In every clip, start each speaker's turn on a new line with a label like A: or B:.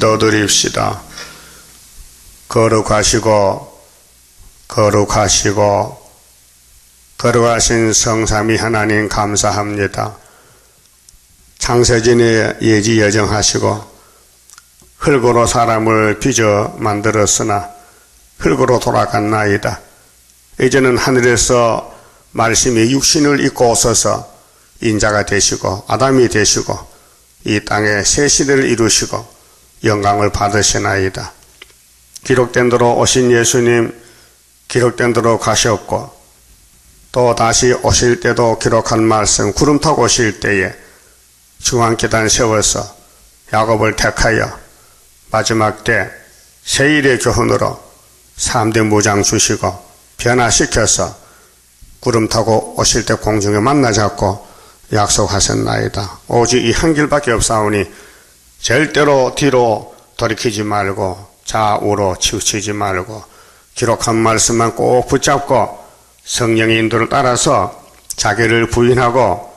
A: 기도드립시다. 거룩하시고 거룩하신 성삼위 하나님 감사합니다. 창세전에 예지 여정하시고 흙으로 사람을 빚어 만들었으나 흙으로 돌아갔나이다. 이제는 하늘에서 말씀이 육신을 입고 오셔서 인자가 되시고 아담이 되시고 이 땅에 새 시대를 이루시고 영광을 받으시나이다. 기록된 대로 오신 예수님, 기록된 대로 가셨고 또 다시 오실 때도 기록한 말씀, 구름 타고 오실 때에 중앙계단 세워서 야곱을 택하여 마지막 때 세일의 교훈으로 3대 무장 주시고 변화시켜서 구름 타고 오실 때 공중에 만나자고 약속하셨나이다. 오직 이 한 길밖에 없사오니 절대로 뒤로 돌이키지 말고 좌우로 치우치지 말고 기록한 말씀만 꼭 붙잡고 성령의 인도를 따라서 자기를 부인하고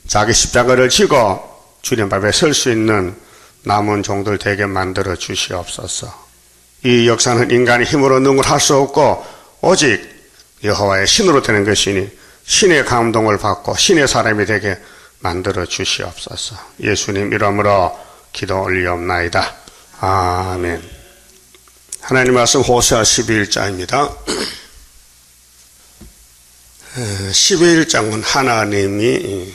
A: 자기 십자가를 지고 주님 앞에 설 수 있는 남은 종들 되게 만들어 주시옵소서. 이 역사는 인간의 힘으로 능을 할 수 없고 오직 여호와의 신으로 되는 것이니 신의 감동을 받고 신의 사람이 되게 만들어 주시옵소서. 예수님 이름으로 기도 올리옵나이다. 아멘. 하나님 말씀 호세아 12일장입니다. 12일장은 하나님이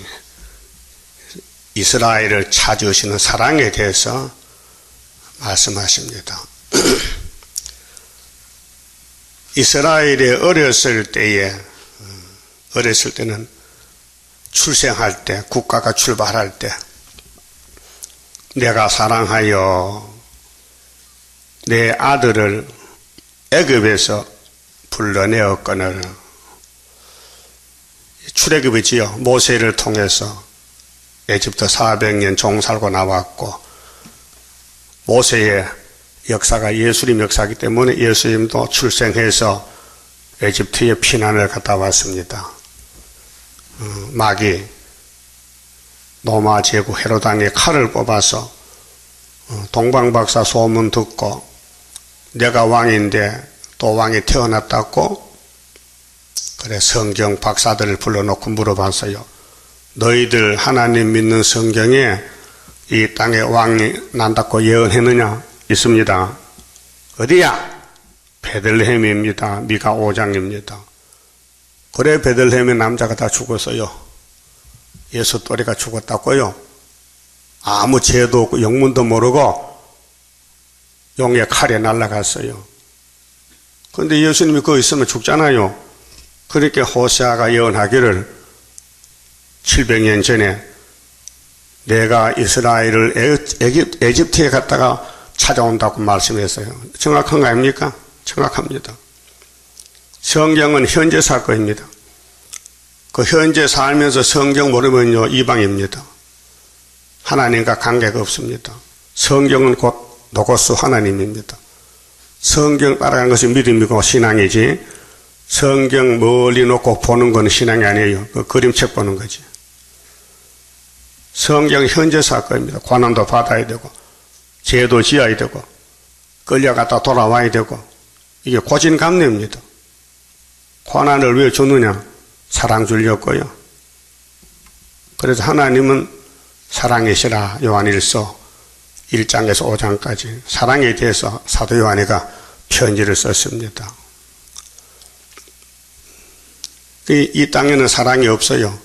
A: 이스라엘을 찾으시는 사랑에 대해서 말씀하십니다. 이스라엘이 어렸을 때는 출생할 때, 국가가 출발할 때 내가 사랑하여 내 아들을 애굽에서 불러내었거늘 출애굽이지요. 모세를 통해서 에집트 400년 종살고 나왔고 모세의 역사가 예수님 역사이기 때문에 예수님도 출생해서 에집트의 피난을 갔다 왔습니다. 마귀 로마 제국 헤로당의 칼을 뽑아서 동방박사 소문 듣고 내가 왕인데 또 왕이 태어났다고 그래 성경 박사들을 불러놓고 물어봤어요. 너희들 하나님 믿는 성경에 이 땅에 왕이 난다고 예언했느냐? 있습니다. 어디야? 베들레헴입니다. 미가 5장입니다. 그래 베들레헴의 남자가 다 죽었어요. 예수 또래가 죽었다고요. 아무 죄도 없고 영문도 모르고 용의 칼에 날아갔어요. 그런데 예수님이 거기 있으면 죽잖아요. 그렇게 호세아가 예언하기를 700년 전에 내가 이스라엘을 에집트에 갔다가 찾아온다고 말씀했어요. 정확한 거 아닙니까? 정확합니다. 성경은 현재 사건입니다. 그 현재 살면서 성경 모르면요 이방입니다. 하나님과 관계가 없습니다. 성경은 곧 노고스 하나님입니다. 성경 따라가는 것이 믿음이고 신앙이지 성경 멀리 놓고 보는 건 신앙이 아니에요. 그 그림책 보는 거지. 성경 현재 사건입니다. 고난도 받아야 되고 죄도 지어야 되고 끌려갔다 돌아와야 되고 이게 고진감래입니다. 고난을 왜 주느냐? 사랑 주려고요. 그래서 하나님은 사랑이시라 요한일서 1장에서 5장까지 사랑에 대해서 사도 요한이가 편지를 썼습니다. 이 땅에는 사랑이 없어요.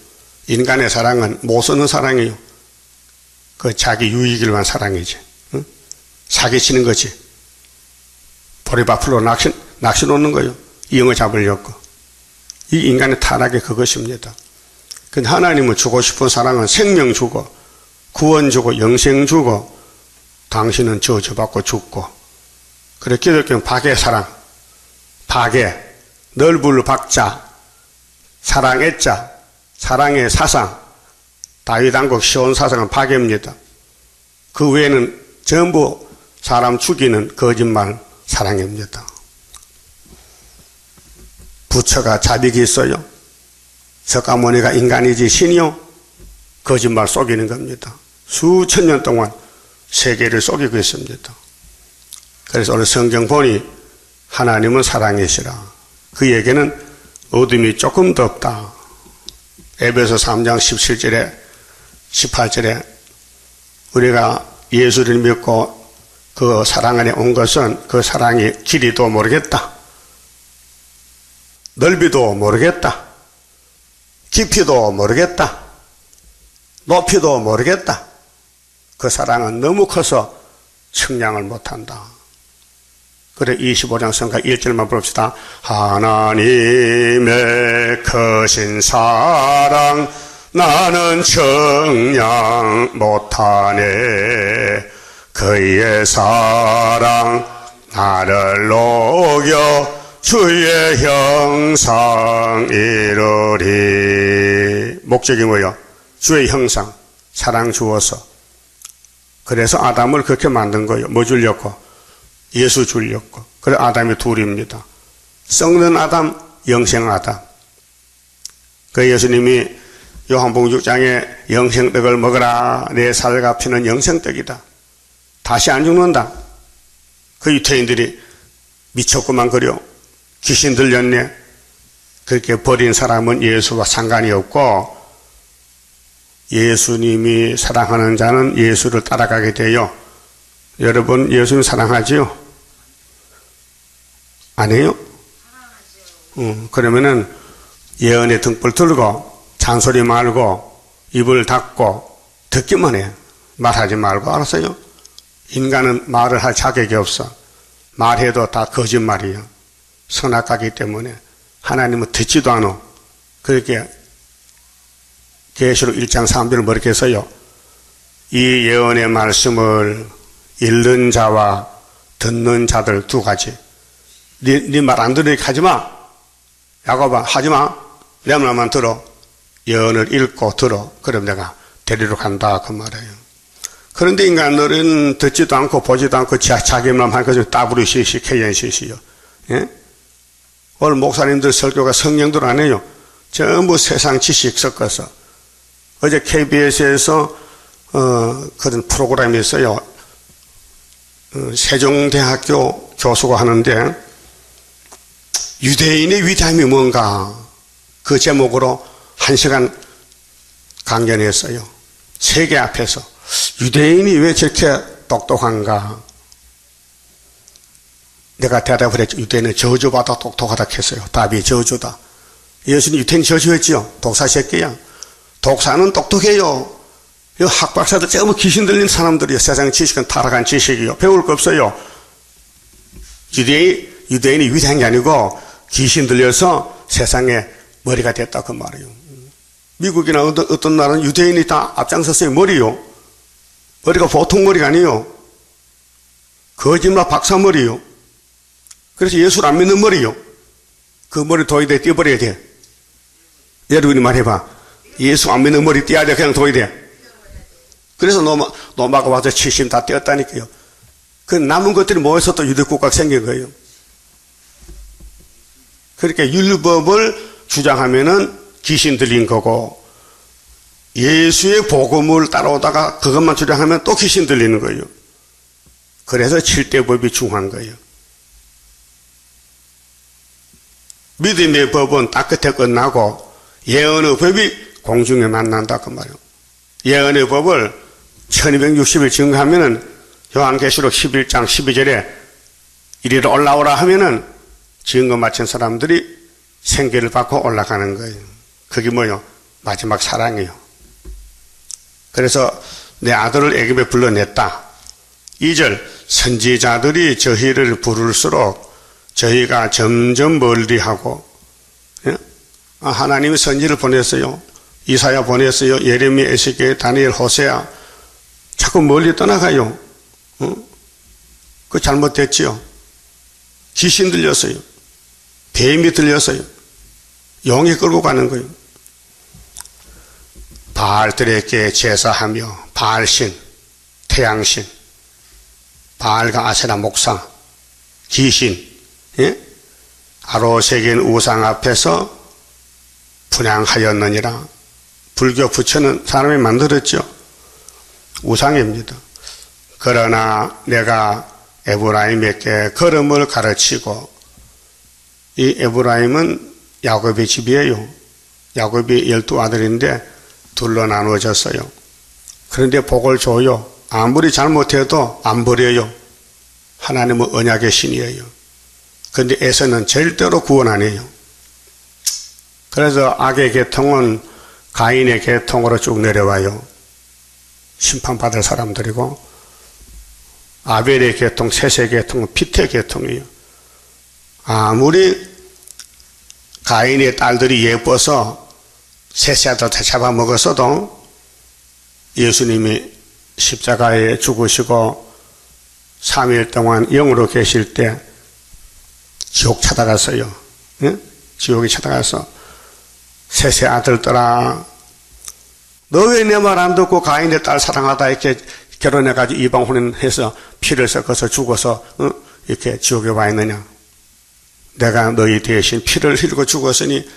A: 인간의 사랑은 못 쓰는 사랑이에요. 그 자기 유익을 위한 사랑이지. 응? 사기치는 거지. 보리밥풀로 낚시 놓는 거예요. 이용을 잡으려고. 이 인간의 타락이 그것입니다. 근데 하나님은 주고 싶은 사랑은 생명 주고 구원 주고 영생 주고 당신은 저주받고 죽고 그래 기독교는 박의 사랑 박의 넓을 박자 사랑의 자 사랑의 사상 다윗 왕국 시온 사상은 박해입니다. 그 외에는 전부 사람 죽이는 거짓말 사랑입니다. 부처가 자비가 있어요. 석가모니가 인간이지 신이요? 거짓말 속이는 겁니다. 수천 년 동안 세계를 속이고 있습니다. 그래서 오늘 성경 보니 하나님은 사랑이시라. 그에게는 어둠이 조금도 없다. 에베소 3장 17절에 18절에 우리가 예수를 믿고 그 사랑 안에 온 것은 그 사랑이 길이도 모르겠다. 넓이도 모르겠다. 깊이도 모르겠다. 높이도 모르겠다. 그 사랑은 너무 커서 측량을 못한다. 그래 25장 성가 1절만 봅시다. 하나님의 크신 사랑 나는 측량 못하네. 그의 사랑 나를 녹여 주의 형상 이루리. 목적이 뭐예요? 주의 형상, 사랑 주어서. 그래서 아담을 그렇게 만든 거예요. 뭐 주려고? 예수 주려고. 그래 아담이 둘입니다. 썩는 아담, 영생 아담. 그 예수님이 요한복음 6장에 영생떡을 먹으라. 내 살과 피는 영생떡이다. 다시 안 죽는다. 그 유태인들이 미쳤구만 그려. 귀신 들렸네. 그렇게 버린 사람은 예수와 상관이 없고 예수님이 사랑하는 자는 예수를 따라가게 돼요. 여러분 예수님 사랑하지요? 안 해요? 그러면은 예언의 등불 들고 잔소리 말고 입을 닫고 듣기만 해. 말하지 말고. 알았어요? 인간은 말을 할 자격이 없어. 말해도 다 거짓말이에요. 선악하기 때문에 하나님은 듣지도 않아. 그렇게 계시록 1장 3절을 뭐렇게 써요? 이 예언의 말씀을 읽는 자와 듣는 자들 두 가지. 네 말 안 들으니까 하지마. 야곱아 하지마. 내 말만 들어. 예언을 읽고 들어. 그럼 내가 데리러 간다 그 말이에요. 그런데 인간들은 듣지도 않고 보지도 않고 자기만 할 것을 따부르시시 케연시시요. 예? 오늘 목사님들 설교가 성령들 안 해요. 전부 세상 지식 섞어서. 어제 KBS에서 그런 프로그램이 있어요. 세종대학교 교수가 하는데 유대인의 위대함이 뭔가 그 제목으로 1시간 강연했어요. 세계 앞에서 유대인이 왜 저렇게 똑똑한가? 내가 대답을 했죠. 유대인은 저주받아 똑똑하다 했어요. 답이 저주다. 예수님 유대인 저주했지요. 독사 새끼야. 독사는 똑똑해요. 이 학박사들 전부 귀신 들린 사람들이요. 세상 지식은 타락한 지식이요. 배울 거 없어요. 유대인이 위대한 게 아니고 귀신 들려서 세상에 머리가 됐다 그 말이에요. 미국이나 어떤 나라는 유대인이 다 앞장섰어요. 머리요. 머리가 보통 머리가 아니에요. 거짓말 박사머리요. 그래서 예수를 안 믿는 머리요. 그 머리 도의대 떼버려야 돼. 여러분이 말해봐. 예수 안 믿는 머리 떼야 돼. 그냥 도의대. 그래서 노마가 와서 70 다 떼었다니까요. 그 남은 것들이 모여서 또 유대국가가 생긴 거예요. 그렇게 율법을 주장하면은 귀신 들린 거고 예수의 복음을 따라오다가 그것만 주장하면 또 귀신 들리는 거예요. 그래서 7대 법이 중요한 거예요. 믿음의 법은 딱 끝에 끝나고 예언의 법이 공중에 만난다 그 말이에요. 예언의 법을 1260일 증거하면은 요한계시록 11장 12절에 이리로 올라오라 하면은 증거 마친 사람들이 생계를 받고 올라가는 거예요. 그게 뭐예요? 마지막 사랑이에요. 그래서 내 아들을 애굽에 불러냈다. 2절 선지자들이 저희를 부를수록 저희가 점점 멀리하고 예? 하나님이 선지를 보냈어요. 이사야 보냈어요. 예레미야, 에스겔, 다니엘, 호세아 자꾸 멀리 떠나가요. 그 잘못됐지요. 귀신 들렸어요. 뱀이 들렸어요. 용이 끌고 가는 거예요. 바알들에게 제사하며 바알신, 태양신, 바알과 아세라 목상, 귀신, 예? 아로새긴 우상 앞에서 분향하였느니라. 불교 부처는 사람이 만들었죠. 우상입니다. 그러나 내가 에브라임에게 걸음을 가르치고, 이 에브라임은 야곱의 집이에요. 야곱이 12아들인데 둘로 나누어졌어요. 그런데 복을 줘요. 아무리 잘못해도 안 버려요. 하나님은 언약의 신이에요. 그런데 에서는 절대로 구원 안 해요. 그래서 악의 계통은 가인의 계통으로 쭉 내려와요. 심판받을 사람들이고, 아벨의 계통, 셋의 계통은 핏의 계통이에요. 아무리 가인의 딸들이 예뻐서 셋의 아들 다 잡아먹었어도 예수님이 십자가에 죽으시고 3일 동안 영으로 계실 때 지옥 찾아갔어요. 예? 지옥에 찾아가서 셋의 아들들아, 너 왜 내 말 안 듣고 가인의 딸 사랑하다 이렇게 결혼해가지고 이방혼인해서 피를 섞어서 죽어서 이렇게 지옥에 와 있느냐? 내가 너희 대신 피를 흘리고 죽었으니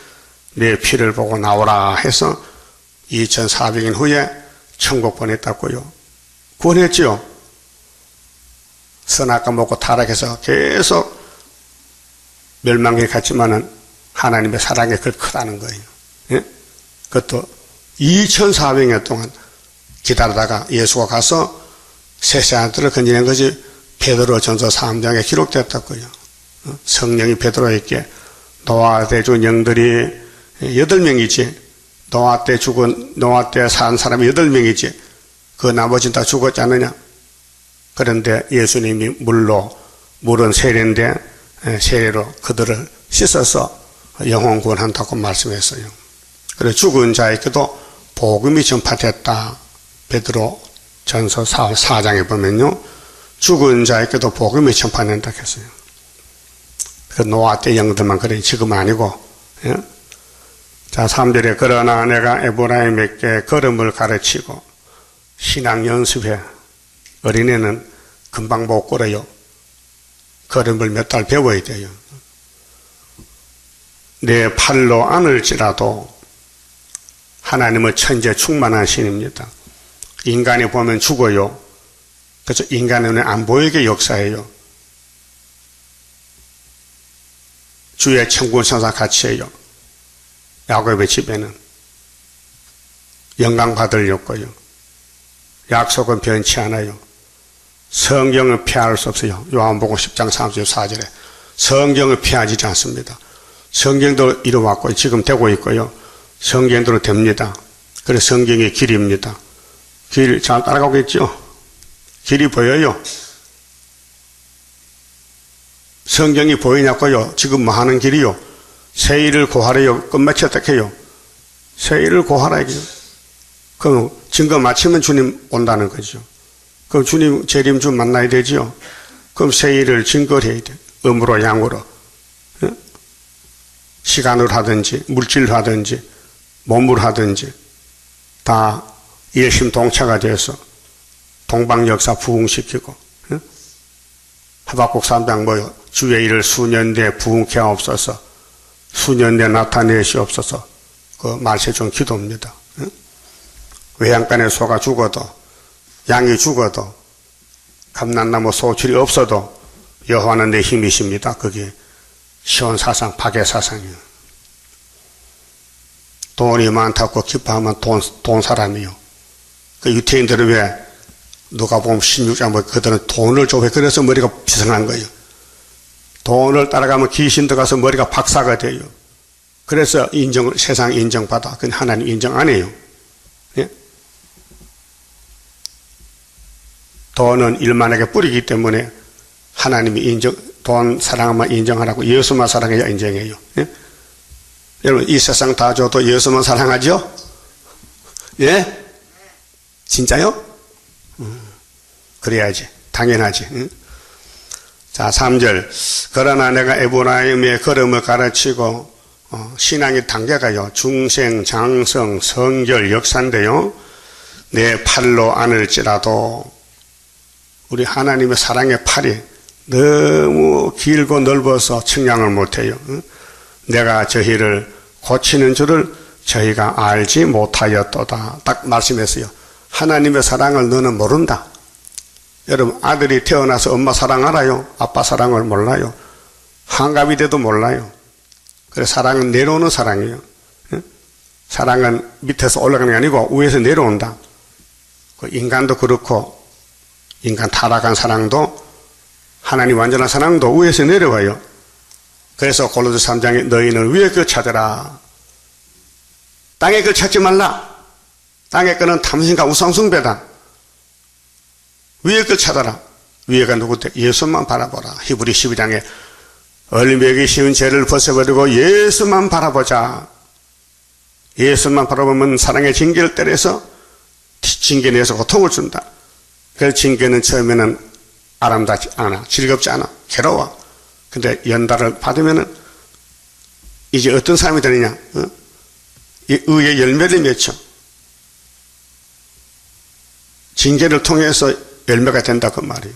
A: 내 피를 보고 나오라 해서 2400년 후에 천국 보냈다고요. 구원했지요. 선악과 먹고 타락해서 계속 멸망에 갔지만은 하나님의 사랑이 그 크다는 거예요. 예? 그것도 2400년 동안 기다리다가 예수가 가서 셋의 아들을 건지는 것이 베드로 전서 3장에 기록됐다고요. 성령이 베드로에게 노아 때 죽은 영들이 8명이지, 노아 때 산 사람이 8명이지, 그 나머지는 다 죽었지 않느냐? 그런데 예수님이 물은 세례인데, 세례로 그들을 씻어서 영혼 구원한다고 말씀했어요. 그래서 죽은 자에게도 복음이 전파됐다. 베드로 전서 4장에 보면요, 죽은 자에게도 복음이 전파된다 했어요. 그 노아 때 영들만 그래, 지금 아니고. 예? 자, 3절에 그러나 내가 에브라임에게 걸음을 가르치고 신앙 연습해. 어린애는 금방 못 걸어요. 걸음을 몇 달 배워야 돼요. 내 팔로 안을지라도 하나님은 천재 충만한 신입니다. 인간이 보면 죽어요. 그래서 인간의 눈에 안 보이게 역사해요. 주의 천군 천사 같이 해요. 야곱의 집에는 영광 받으려고요. 약속은 변치 않아요. 성경을 피할 수 없어요. 요한복음 10장 34절에 성경을 피하지 않습니다. 성경도 이루어왔고 지금 되고 있고요. 성경대로 됩니다. 그래서 성경이 길입니다. 길 잘 따라가고 있죠? 길이 보여요. 성경이 보이냐고요? 지금 뭐 하는 길이요? 세일을 고하래요? 끝마치 어떻게 해요? 세일을 고하라 이게요. 그럼 증거 마치면 주님 온다는 거죠. 그럼 주님 재림 좀 만나야 되죠. 그럼 세일을 증거를 해야 돼. 음으로 양으로. 시간으로 하든지 물질로 하든지 몸으로 하든지 다 일심동체가 돼서 동방역사 부흥시키고, 하박국 3장 뭐요? 주의 일을 수년대 부흥케 하옵소서, 수년대 나타내시옵소서. 그 말세 좀 기도입니다. 외양간에 소가 죽어도, 양이 죽어도, 감난나무 소출이 없어도 여호와는 내 힘이십니다. 그게 시온사상, 박해사상이에요. 돈이 많다고 기뻐하면 돈 사람이요. 그 유태인들은 왜 누가 보면 16장 뭐 그들은 돈을 좋아해. 그래서 머리가 비상한 거예요. 돈을 따라가면 귀신 들어가서 머리가 박사가 돼요. 그래서 세상 인정받아. 근데 하나님 인정 안 해요. 예? 돈은 일만하게 뿌리기 때문에 하나님이 돈 사랑하면 인정하라고, 예수만 사랑해야 인정해요. 예? 여러분, 이 세상 다 줘도 예수만 사랑하죠? 예? 진짜요? 그래야지. 당연하지. 응? 자, 3절. 그러나 내가 에브라임의 걸음을 가르치고, 신앙의 단계가요. 중생, 장성, 성결, 역사인데요. 내 팔로 안을지라도, 우리 하나님의 사랑의 팔이 너무 길고 넓어서 측량을 못해요. 응? 내가 저희를 고치는 줄을 저희가 알지 못하였도다. 딱 말씀했어요. 하나님의 사랑을 너는 모른다. 여러분, 아들이 태어나서 엄마 사랑 알아요? 아빠 사랑을 몰라요. 한갑이 돼도 몰라요. 그래서 사랑은 내려오는 사랑이에요. 사랑은 밑에서 올라가는 게 아니고 위에서 내려온다. 인간도 그렇고, 인간 타락한 사랑도, 하나님 완전한 사랑도 위에서 내려와요. 그래서 골로새 3장에 너희는 위의 것 찾으라. 땅의 것 찾지 말라. 땅의 것은 탐심과 우상숭배다. 위의 것 찾아라. 위에가 누구데? 예수만 바라보라. 히브리 12장에 얼매기 쉬운 죄를 벗어버리고 예수만 바라보자. 예수만 바라보면 사랑의 징계를 때려서 징계 내서 고통을 준다. 그 징계는 처음에는 아름답지 않아, 즐겁지 않아, 괴로워. 근데 연달을 받으면은 이제 어떤 사람이 되느냐? 이 의의 열매를 맺혀. 징계를 통해서 열매가 된다 그 말이에요.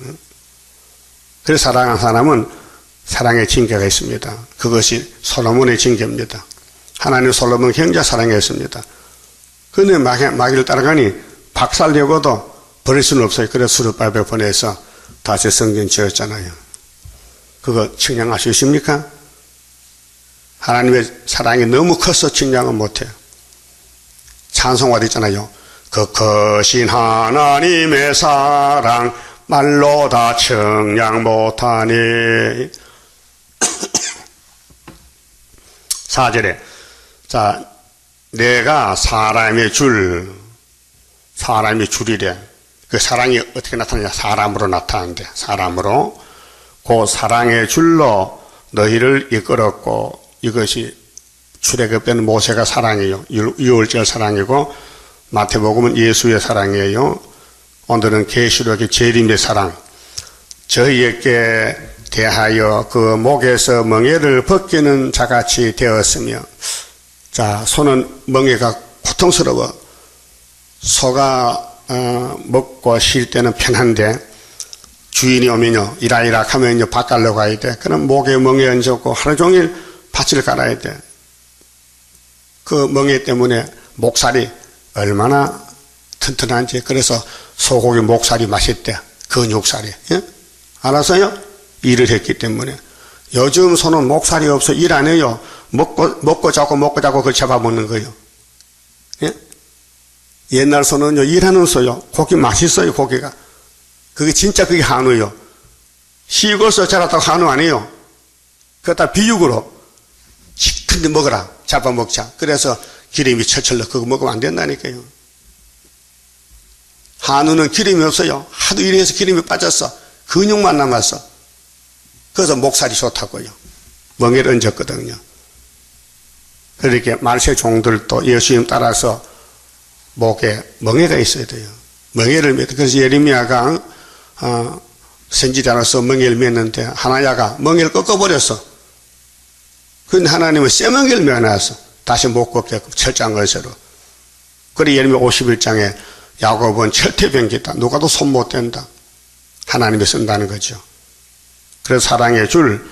A: 그래서 사랑하는 사람은 사랑의 징계가 있습니다. 그것이 솔로몬의 징계입니다. 하나님 솔로몬 형제 사랑했습니다. 그런데 마귀를 따라가니 박살내고도 버릴 수는 없어요. 그래서 수르바벨 보내서 다시 성전 지었잖아요. 그거 측량할 수 있습니까? 하나님의 사랑이 너무 커서 측량은 못해요. 찬송가도 있잖아요. 그 크신 하나님의 사랑 말로 다 측량 못하니. 4절에 자, 내가 사람의 줄이래. 그 사랑이 어떻게 나타나냐? 사람으로 나타난대. 사람으로. 그 사랑의 줄로 너희를 이끌었고, 이것이 출애굽된 모세가 사랑이에요. 유월절 사랑이고, 마태복음은 예수의 사랑이에요. 오늘은 계시록의 재림의 사랑. 저희에게 대하여 그 목에서 멍에를 벗기는 자같이 되었으며, 자, 소는 멍에가 고통스러워. 소가 먹고 쉴 때는 편한데 주인이 오면요, 이라이라 하면요, 밭 갈러 가야 돼. 그럼 목에 멍에 얹고 하루 종일 밭을 갈아야 돼. 그 멍에 때문에 목살이 얼마나 튼튼한지. 그래서 소고기 목살이 맛있대. 근육살이. 예? 알았어요? 일을 했기 때문에. 요즘 소는 목살이 없어. 일 안 해요. 먹고 자고 그걸 잡아먹는 거예요. 예? 옛날 소는요, 일하는 소요. 고기 맛있어요, 고기가. 그게 진짜 그게 한우요. 시골서 자랐다고 한우 아니에요. 그거 다 비육으로. 근데 먹어라. 잡아먹자. 그래서 기름이 철철 그거 먹으면 안 된다니까요. 한우는 기름이 없어요. 하도 일해서 기름이 빠졌어. 근육만 남았어. 그래서 목살이 좋다고요. 멍에를 얹었거든요. 그렇게 말세 종들도 예수님 따라서 목에 멍에가 있어야 돼요. 멍에를 맺어. 그래서 예레미야가 선지자로서 멍에를 맺는데 하나야가 멍에를 꺾어버렸어. 그런데 하나님은 쇠멍에를 메어놨어. 다시 못 꺾게끔 철장 걸쇠로. 그래 예레미야 51장에 야곱은 철퇴병기다. 누가도 손 못 댄다. 하나님이 쓴다는 거죠. 그래서 사랑의 줄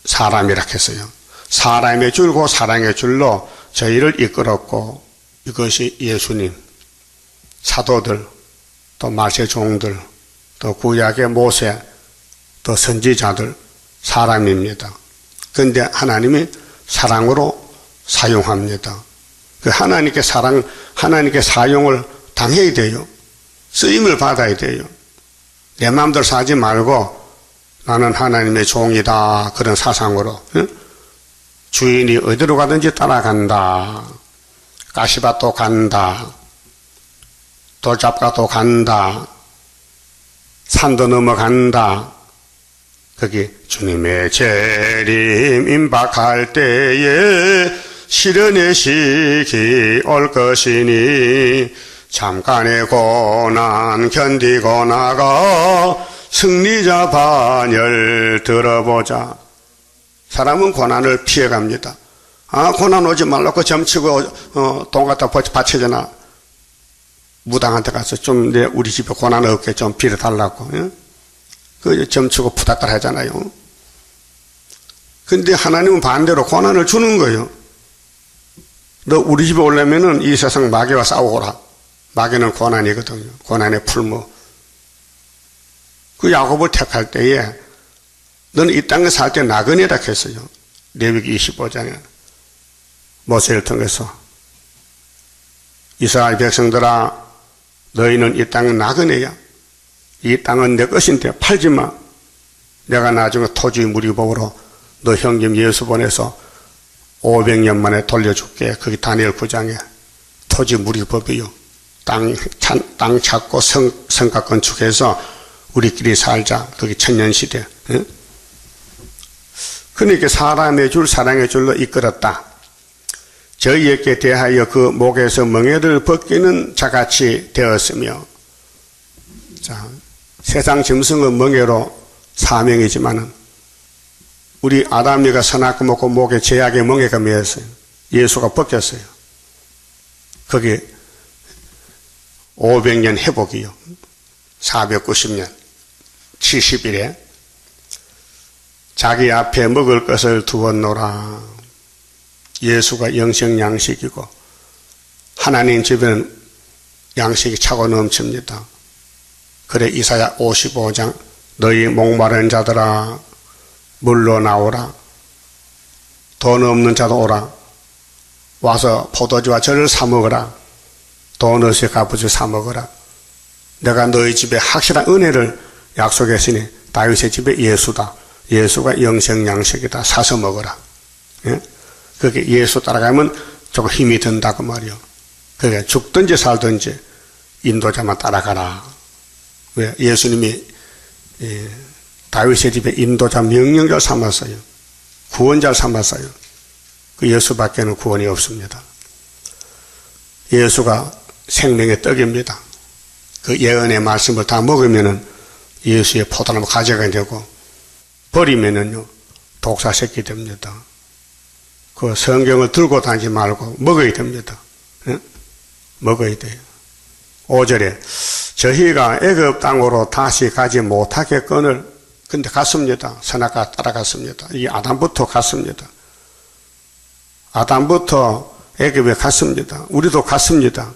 A: 사람이라 했어요. 사람의 줄고 사랑의 줄로 저희를 이끌었고, 이것이 예수님, 사도들, 또 말세 종들, 또 구약의 모세, 또 선지자들, 사람입니다. 그런데 하나님이 사랑으로 사용합니다. 그 하나님께 사용을 당해야 돼요. 쓰임을 받아야 돼요. 내 마음대로 사지 말고 나는 하나님의 종이다. 그런 사상으로. 응? 주인이 어디로 가든지 따라간다. 가시밭도 간다. 돌잡가도 간다. 산도 넘어간다. 거기 주님의 재림 임박할 때에 시련의 시기 올 것이니 잠깐의 고난 견디고 나가 승리자 반열 들어보자. 사람은 고난을 피해갑니다. 고난 오지 말라고 점치고 돈 갖다 바치잖아. 무당한테 가서 좀 우리 집에 고난 없게 좀 빌어달라고. 예? 그 점치고 부탁을 하잖아요. 근데 하나님은 반대로 고난을 주는 거예요. 너 우리 집에 오려면은 이 세상 마귀와 싸우거라. 마귀는 고난이거든요. 고난의 풀무. 그 야곱을 택할 때에 너는 이 땅에 살 때 나그네라 했어요. 레위기 25장에 모세를 통해서 이스라엘 백성들아 너희는 이 땅은 나그네야. 이 땅은 내 것인데 팔지 마. 내가 나중에 토지 무리법으로 너 형님 예수 보내서 500년 만에 돌려줄게. 거기 다니엘 9장에 토지 무리법이요. 땅 찾고 성곽 건축해서 우리끼리 살자. 거기 천년시대. 응? 그러니까 사람의 줄 사랑의 줄로 이끌었다. 저희에게 대하여 그 목에서 멍에를 벗기는 자같이 되었으며, 자, 세상 짐승은 멍에로 사명이지만은 우리 아담이가 선악과 먹고 목에 제약의 멍에가 매였어요. 예수가 벗겼어요. 거기 500년 회복이요. 490년 70일에 자기 앞에 먹을 것을 두었노라. 예수가 영생 양식이고 하나님 집에는 양식이 차고 넘칩니다. 그래 이사야 55장 너희 목마른 자들아 물러 나오라. 돈 없는 자도 오라. 와서 포도주와 젖을 사 먹어라. 돈 없이 값어치 사 먹어라. 내가 너희 집에 확실한 은혜를 약속했으니 다윗의 집에 예수다. 예수가 영생 양식이다. 사서 먹어라. 예? 그게 예수 따라가면 조금 힘이 든다고 말이요. 그게 죽든지 살든지 인도자만 따라가라. 왜? 예수님이 다윗의 집에 인도자 명령자 삼았어요. 구원자 삼았어요. 그 예수밖에는 구원이 없습니다. 예수가 생명의 떡입니다. 그 예언의 말씀을 다 먹으면은 예수의 포도나무 가져가야 되고 버리면은요 독사 새끼 됩니다. 그 성경을 들고 다니지 말고 먹어야 됩니다. 네? 먹어야 돼요. 5절에 저희가 애굽 땅으로 다시 가지 못하겠거늘 근데 갔습니다. 선악과 따라갔습니다. 이 아담부터 갔습니다. 아담부터 애굽에 갔습니다. 우리도 갔습니다.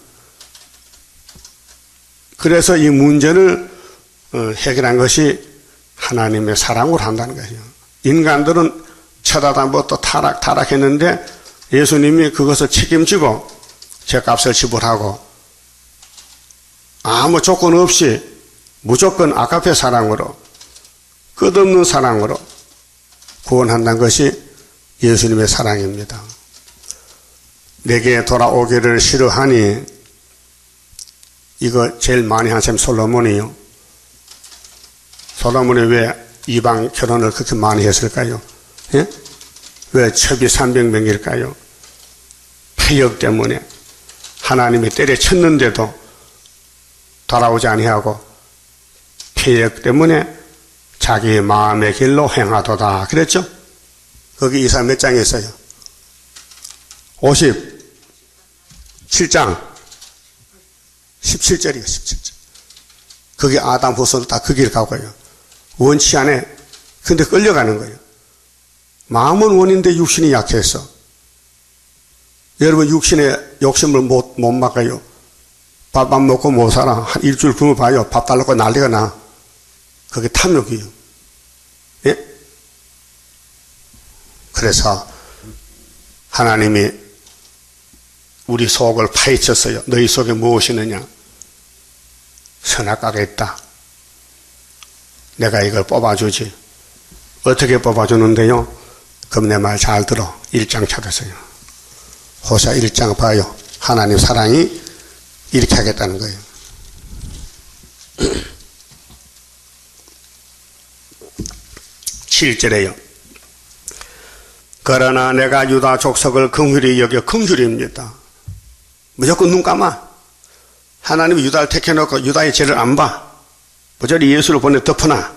A: 그래서 이 문제를 해결한 것이 하나님의 사랑으로 한다는 것이에요. 인간들은 첫 아담부터 타락했는데 예수님이 그것을 책임지고 죄값을 지불하고 아무 조건 없이 무조건 아가페 사랑으로 끝없는 사랑으로 구원한다는 것이 예수님의 사랑입니다. 내게 돌아오기를 싫어하니 이거 제일 많이 한 사람이 솔로몬이요. 솔로몬이 왜 이방 결혼을 그렇게 많이 했을까요? 예? 왜 첩이 300명일까요? 폐역 때문에 하나님이 때려쳤는데도 돌아오지 아니하고 폐역 때문에 자기 마음의 길로 행하도다 그랬죠? 거기 이사 몇 장에 있어요? 57장 17절이에요. 17절. 거기 아담 후손 다 그 길 가고요. 원치 않아. 근데 끌려가는 거예요. 마음은 원인데 육신이 약해서. 여러분 육신의 욕심을 못 막아요. 밥 안 먹고 못 살아. 한 일주일 굶어봐요. 밥 달라고 난리가 나. 그게 탐욕이에요. 예? 그래서 하나님이 우리 속을 파헤쳤어요. 너희 속에 무엇이 있느냐? 선악과가 있다. 내가 이걸 뽑아주지. 어떻게 뽑아주는데요? 그럼 내 말 잘 들어. 1장 찾으세요. 호세아 1장 봐요. 하나님 사랑이 이렇게 하겠다는 거예요. 7절에요. 그러나 내가 유다 족속을 긍휼히 여겨 긍휼입니다. 무조건 눈 감아. 하나님이 유다를 택해놓고 유다의 죄를 안 봐. 부절히 예수를 보내 덮어놔.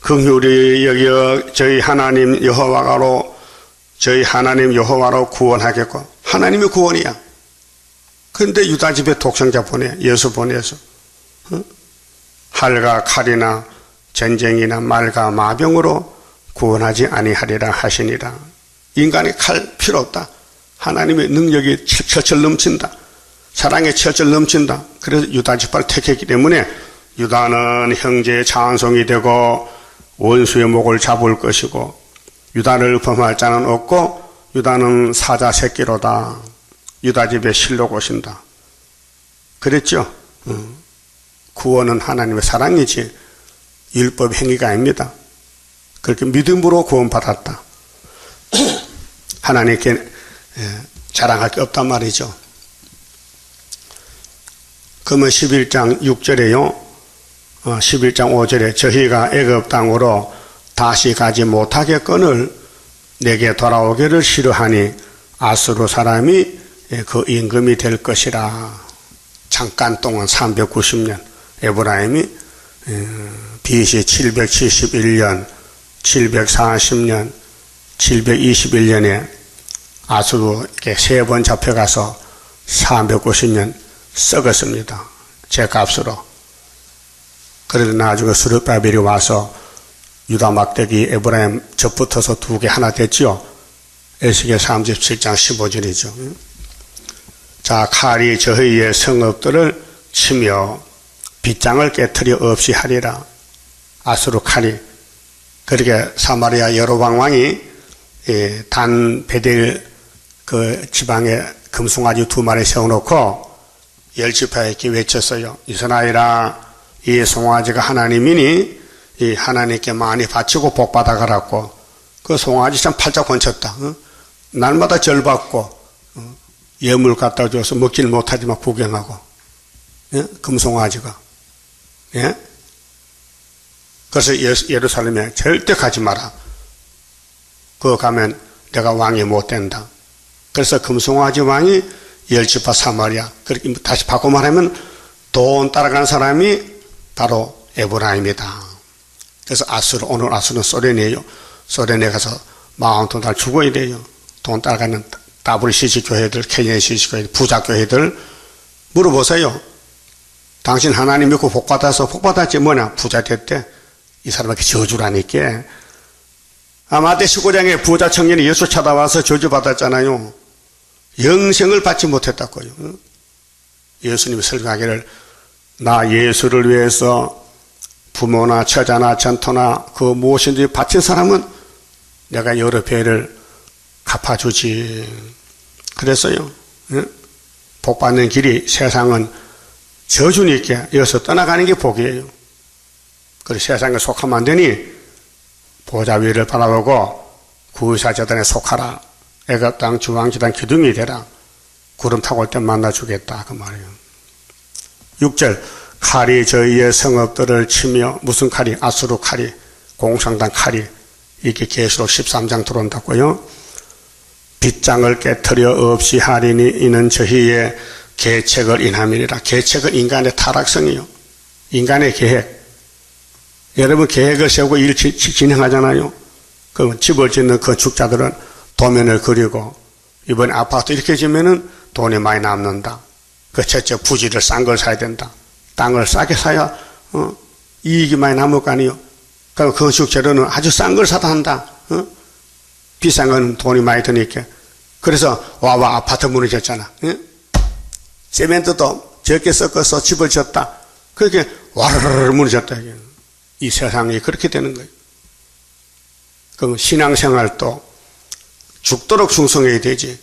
A: 긍휼히 여겨 저희 하나님 여호와로 구원하겠고 하나님의 구원이야. 그런데 유다 집에 독생자 보내 예수 보내서 칼과 칼이나 전쟁이나 말과 마병으로 구원하지 아니하리라 하시니라. 인간의 칼 필요 없다. 하나님의 능력이 철철 넘친다. 사랑의 철철 넘친다. 그래서 유다 지파를 택했기 때문에 유다는 형제의 찬송이 되고 원수의 목을 잡을 것이고 유다를 범할 자는 없고 유다는 사자 새끼로다. 유다 집에 실록 오신다. 그랬죠? 구원은 하나님의 사랑이지 율법 행위가 아닙니다. 그렇게 믿음으로 구원받았다. 하나님께 자랑할 게 없단 말이죠. 그러면 11장 6절에요. 11장 5절에 저희가 애굽 땅으로 다시 가지 못하겠거늘 내게 돌아오기를 싫어하니 아수르 사람이 그 임금이 될 것이라. 잠깐 동안 390년 에브라임이 BC 771년, 740년, 721년에 아수르에게 3번 잡혀가서 390년 썩었습니다. 제 값으로. 그래도 나중에 스룹바벨이 와서 유다 막대기 에브라임 접붙어서 2개 하나 됐지요. 에스겔 37장 15절이죠. 자, 칼이 저희의 성읍들을 치며 빗장을 깨트려 없이 하리라. 아수르 칼이. 그렇게 사마리아 여로방 왕이 단 베델 그 지방에 금송아지 2마리 세워놓고 열지파에게 외쳤어요. 이스라엘아, 이 송아지가 하나님이니 이 하나님께 많이 바치고 복받아 가라고. 그 송아지 참 팔자 건쳤다. 날마다 절 받고 예물 갖다 줘서 먹질 못하지만 구경하고. 예? 금송아지가. 예? 그래서 예루살렘에 절대 가지 마라. 그거 가면 내가 왕이 못 된다. 그래서 금송아지 왕이 열지파 사마리아. 그렇게 다시 바꿔 말하면 돈 따라간 사람이 바로 에브라임이다. 그래서 아수르, 오늘 아수르는 소련이에요. 소련에 가서 42달 죽어야 돼요. 돈 따라가는 WCC 교회들, KNCC 교회들, 부자 교회들 물어보세요. 당신 하나님 믿고 복받아서 복받았지 뭐냐? 부자 됐대. 이 사람에게 저주라니까. 마태 19장에 부자 청년이 예수 찾아와서 저주받았잖아요. 영생을 받지 못했다고요. 예수님이 설교하기를 나 예수를 위해서 부모나 처자나 전토나 그 무엇인지 바친 사람은 내가 여러 배를 갚아주지. 그랬어요. 복 받는 길이 세상은 저주니까 여기서 떠나가는 게 복이에요. 그래서 세상에 속하면 안 되니 보좌 위를 바라보고 구의사재단에 속하라. 애굽 땅 중앙지단 기둥이 되라. 구름 타고 올 때 만나주겠다. 그 말이에요. 6절 칼이 저희의 성읍들을 치며 무슨 칼이? 아수르 칼이, 공상당 칼이. 이게 계시록 13장 들어온다고요. 빗장을 깨트려 없이 하리니 이는 저희의 계책을 인함이니라. 계책은 인간의 타락성이요. 인간의 계획. 여러분 계획을 세우고 일 진행하잖아요. 그 집을 짓는 건축자들은 도면을 그리고 이번에 아파트 이렇게 지면은 돈이 많이 남는다. 그 첫째 부지를 싼 걸 사야 된다. 땅을 싸게 사야 이익이 많이 남을 거 아니에요. 그럼 건축 재료는 아주 싼 걸 사다 한다. 비싼 건 돈이 많이 드니까. 그래서 와와 아파트 무너졌잖아. 세멘트도 적게 섞어서 집을 졌다. 그렇게 와르르 무너졌다. 이 세상이 그렇게 되는 거예요. 그럼 신앙생활도 죽도록 충성해야 되지.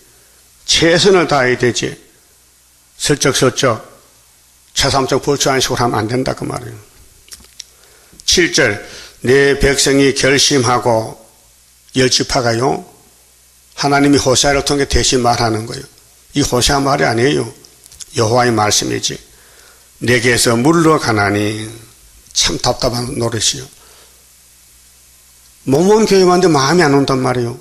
A: 최선을 다해야 되지. 슬쩍슬쩍 차삼적 불출한 식으로 하면 안 된다 그 말이에요. 7절 내 백성이 결심하고 열지파가요. 하나님이 호세아를 통해 대신 말하는 거예요. 이 호세아 말이 아니에요. 여호와의 말씀이지. 내게서 물러가나니 참 답답한 노릇이요. 몸은 교회 왔는데 마음이 안 온단 말이에요.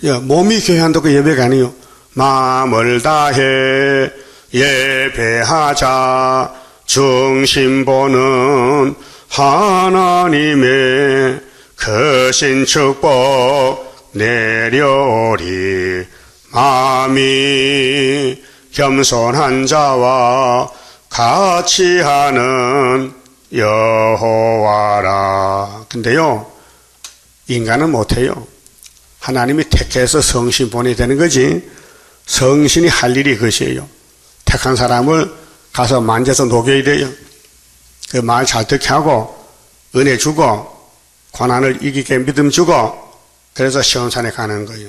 A: 야, 몸이 교회 한다고 예배가 아니에요. 마음을 다해 예배하자. 중심보는 하나님의 크신 축복 내려오리. 마음이 겸손한 자와 같이 하는 여호와라. 근데요, 인간은 못해요. 하나님이 택해서 성신 보내야 되는 거지. 성신이 할 일이 그것이에요. 택한 사람을 가서 만져서 녹여야 돼요. 그 말 잘 듣게 하고 은혜 주고 고난을 이기게 믿음 주고 그래서 시온산에 가는 거예요.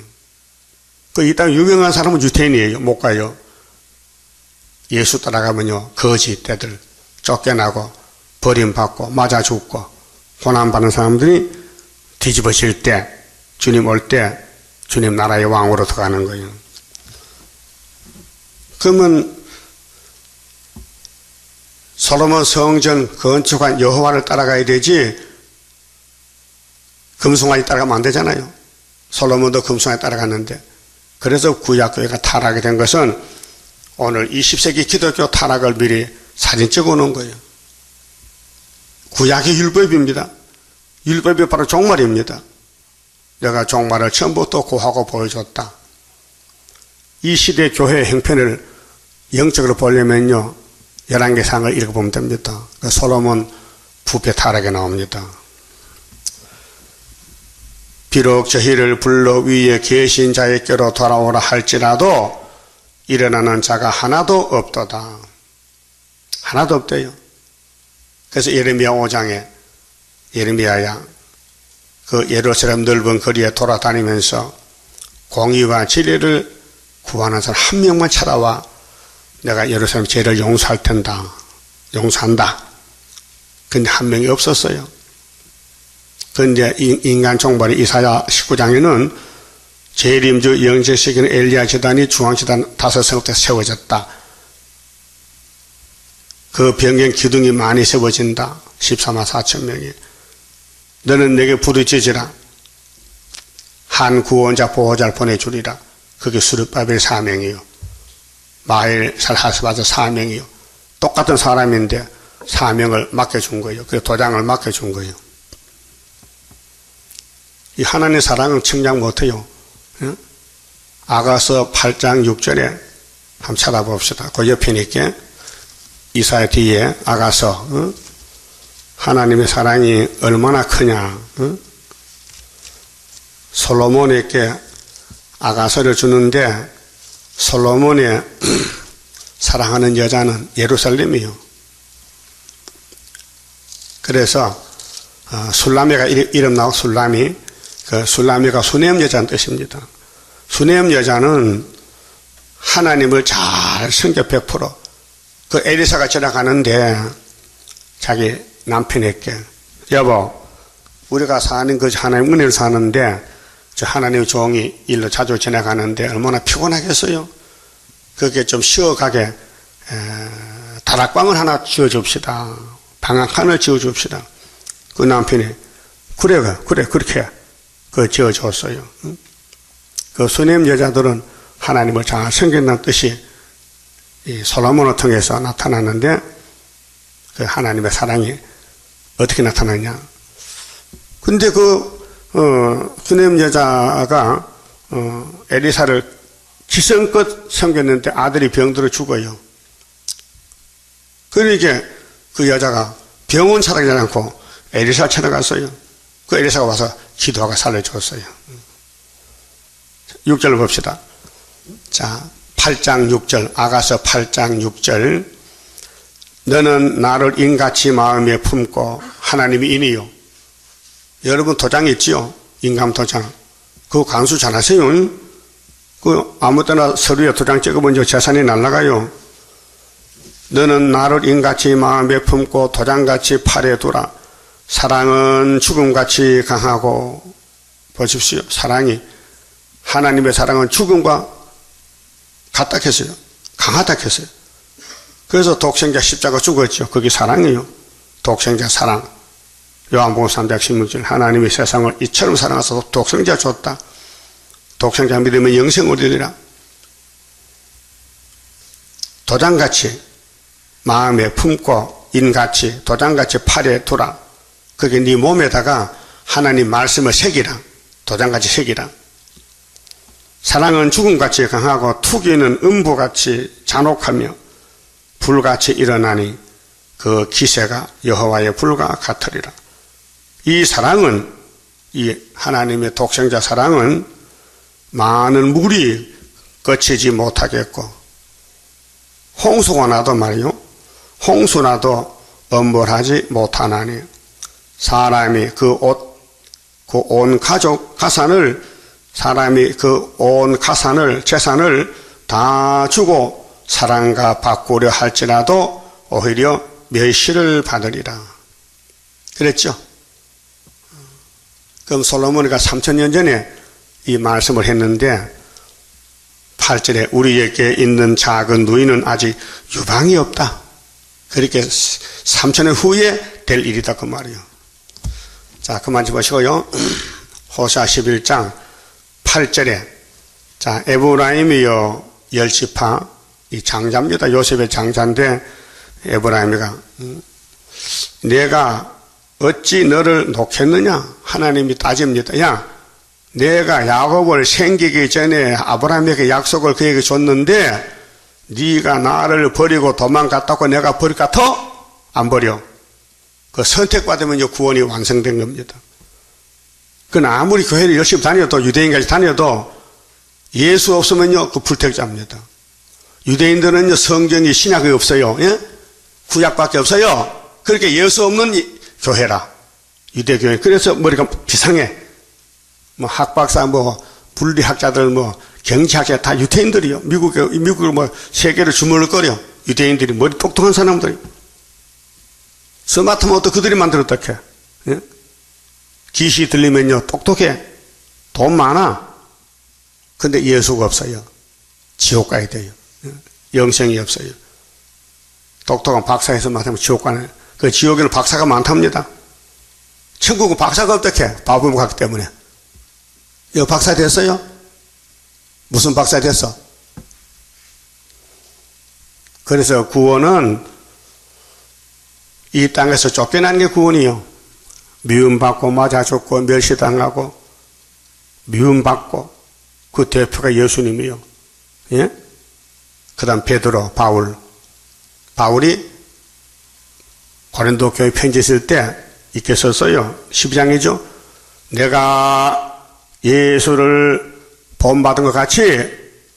A: 그 이 땅 유명한 사람은 유태인이에요. 못 가요. 예수 따라가면요 거짓대들 쫓겨나고 버림받고 맞아 죽고 고난받는 사람들이 뒤집어질 때 주님 올 때 주님 나라의 왕으로 들어가는 거예요. 그러면 솔로몬 성전 건축한 여호와를 따라가야 되지 금송아지 따라가면 안 되잖아요. 솔로몬도 금송아지 따라갔는데 그래서 구약교회가 타락이 된 것은 오늘 20세기 기독교 타락을 미리 사진 찍어 놓은 거예요. 구약이 율법입니다. 율법이 바로 종말입니다. 내가 종말을 처음부터 고하고 보여줬다. 이 시대 교회의 형편을 영적으로 보려면요 11개 상을 읽어보면 됩니다. 그 솔로몬 부패 타락에 나옵니다. 비록 저희를 불러 위에 계신 자에게로 돌아오라 할지라도 일어나는 자가 하나도 없도다. 하나도 없대요. 그래서 예레미야 5장에 예레미야야 그 예루살렘 넓은 거리에 돌아다니면서 공의와 진리를 구하는 사람 한 명만 찾아와 내가 예루살렘 죄를 용서할 텐다. 용서한다. 근데 한 명이 없었어요. 그런데 인간 종발의 이사야 19장에는 재림주 영제시기는 엘리야 제단이 중앙제단 5성읍에 세워졌다. 그 변경 기둥이 많이 세워진다. 14만 4천 명이. 너는 내게 부르짖으라. 한 구원자 보호자를 보내주리라. 그게 수르바벨 사명이요. 마엘 살하스바자 사명이요. 똑같은 사람인데 사명을 맡겨준 거예요. 그 도장을 맡겨준 거예요. 이 하나님의 사랑은 측량 못해요. 아가서 8장 6절에 한번 찾아봅시다. 그 옆이니까 이사야 뒤에 아가서 하나님의 사랑이 얼마나 크냐. 솔로몬에게 아가서를 주는데 솔로몬의 사랑하는 여자는 예루살렘이요. 그래서 술라미가 이름 나오고 술라미, 그 술라미가 수냄 여자는 뜻입니다. 수냄 여자는 하나님을 잘 성격 100%. 그 에리사가 지나가는데 자기 남편에게 여보 우리가 사는 그 하나님 은혜를 사는데 저 하나님의 종이 일로 자주 지나가는데 얼마나 피곤하겠어요. 그게 좀 쉬어가게 다락방을 하나 지어줍시다. 방앗간을 지어줍시다. 그 남편이 그래 그렇게 그 지어줬어요. 그 수냄 여자들은 하나님을 잘 섬긴다는 뜻이 이 솔로몬을 통해서 나타났는데 그 하나님의 사랑이 어떻게 나타나냐. 근데 수냄 여자가 에리사를 기성껏 섬겼는데 아들이 병들어 죽어요. 그러니까 그 여자가 병원 찾아가지 않고 에리사 찾아갔어요. 그 에리사가 와서 기도하고 살려줬어요. 6절 봅시다. 자, 8장 6절, 아가서 8장 6절. 너는 나를 인같이 마음에 품고 하나님이 인이요. 여러분 도장 있지요? 인감 도장. 그거 강수 잘 하세요. 그 아무 때나 서류에 도장 찍어본 재산이 날아가요. 너는 나를 인같이 마음에 품고 도장같이 팔에 두라. 사랑은 죽음같이 강하고 보십시오. 사랑이 하나님의 사랑은 죽음과 같다 했어요. 강하다 했어요. 그래서 독생자 십자가 죽었죠. 그게 사랑이에요. 독생자 사랑. 요한복음 3장 16절 하나님이 세상을 이처럼 사랑하셔서 독생자 줬다. 독생자 믿으면 영생 얻으리라. 도장같이 마음에 품고 인같이 도장같이 팔에 두라. 그게 네 몸에다가 하나님 말씀을 새기라. 도장같이 새기라. 사랑은 죽음같이 강하고 투기는 음부같이 잔혹하며 불같이 일어나니 그 기세가 여호와의 불과 같으리라. 이 사랑은 이 하나님의 독생자 사랑은 많은 물이 거치지 못하겠고 홍수가 나도 말이요 홍수라도 엄벌하지 못하나니 사람이 그 온 가족 가산을 사람이 그 온 가산을 재산을 다 주고 사랑과 바꾸려 할지라도 오히려 멸시를 받으리라. 그랬죠? 그럼 솔로몬이가 3000년 전에 이 말씀을 했는데 8절에 우리에게 있는 작은 누이는 아직 유방이 없다. 그렇게 3000년 후에 될 일이다 그 말이에요. 자, 그만 좀 보시고요. 호세아 11장 8절에 자, 에브라임이여 열지파 이 장자입니다. 요셉의 장자인데 에브라임이가 내가 어찌 너를 놓겠느냐? 하나님이 따집니다. 야, 내가 야곱을 생기기 전에 아브라함에게 약속을 그에게 줬는데 네가 나를 버리고 도망갔다고 내가 버릴 것 같아? 안 버려. 그 선택받으면 구원이 완성된 겁니다. 그건 아무리 교회를 열심히 다녀도 유대인까지 다녀도 예수 없으면요 그 불택자입니다. 유대인들은요 성경이 신약이 없어요. 예? 구약밖에 없어요. 그렇게 예수 없는 교회라. 유대교회. 그래서 머리가 비상해. 뭐 학박사, 뭐 물리학자들, 뭐 경제학자 다 유대인들이요. 미국을 뭐 세계를 주물거려. 유대인들이 머리 똑똑한 사람들이. 스마트폰도 그들이 만들었다 해. 예? 귀시 들리면요 똑똑해. 돈 많아. 근데 예수가 없어요. 지옥 가야 돼요. 예? 영생이 없어요. 똑똑한 박사에서 말하면 지옥 가는. 그 지옥에는 박사가 많답니다. 천국은 박사가 어떻게? 바보가 갔기 때문에. 여 박사 됐어요? 무슨 박사 됐어? 그래서 구원은 이 땅에서 쫓겨나는 게 구원이요. 미움받고 맞아 죽고 멸시당하고 미움받고 그 대표가 예수님이요. 예? 그 다음 베드로, 바울이 고린도 교회 편지 쓸 때 이렇게 썼어요. 12장이죠. 내가 예수를 본받은 것 같이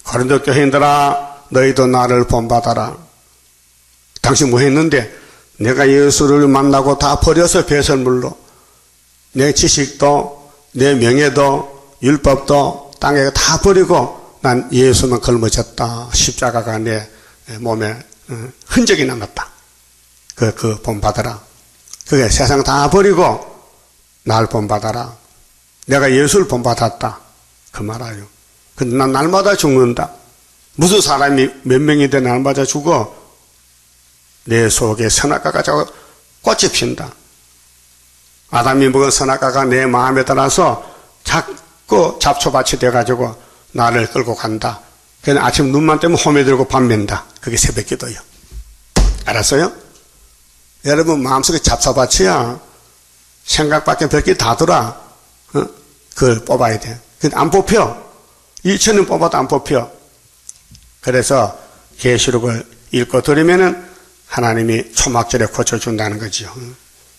A: 고린도 교회인들아 너희도 나를 본받아라. 당신 뭐 했는데 내가 예수를 만나고 다 버려서 배설물로 내 지식도 내 명예도 율법도 땅에 다 버리고 난 예수만 걸머졌다. 십자가가 내 몸에 흔적이 남았다. 그 본받아라. 그게 세상 다 버리고 날 본받아라. 내가 예수를 본받았다. 그 말이에요. 근데 난 날마다 죽는다. 무슨 사람이 몇 명인데 날마다 죽어? 내 속에 선악과가 자꾸 꽃이 핀다. 아담이 먹은 선악과가 내 마음에 따라서 자꾸 잡초밭이 돼가지고 나를 끌고 간다. 그래서 아침 눈만 뜨면 홈에 들고 밤 맨다. 그게 새벽 기도예요. 알았어요? 여러분 마음속에 잡초밭이야. 생각밖에 별게 다 돌아. 그걸 뽑아야 돼. 근데 안 뽑혀. 2000년 뽑아도 안 뽑혀. 그래서 계시록을 읽고 들으면은 하나님이 초막절에 고쳐준다는 거죠.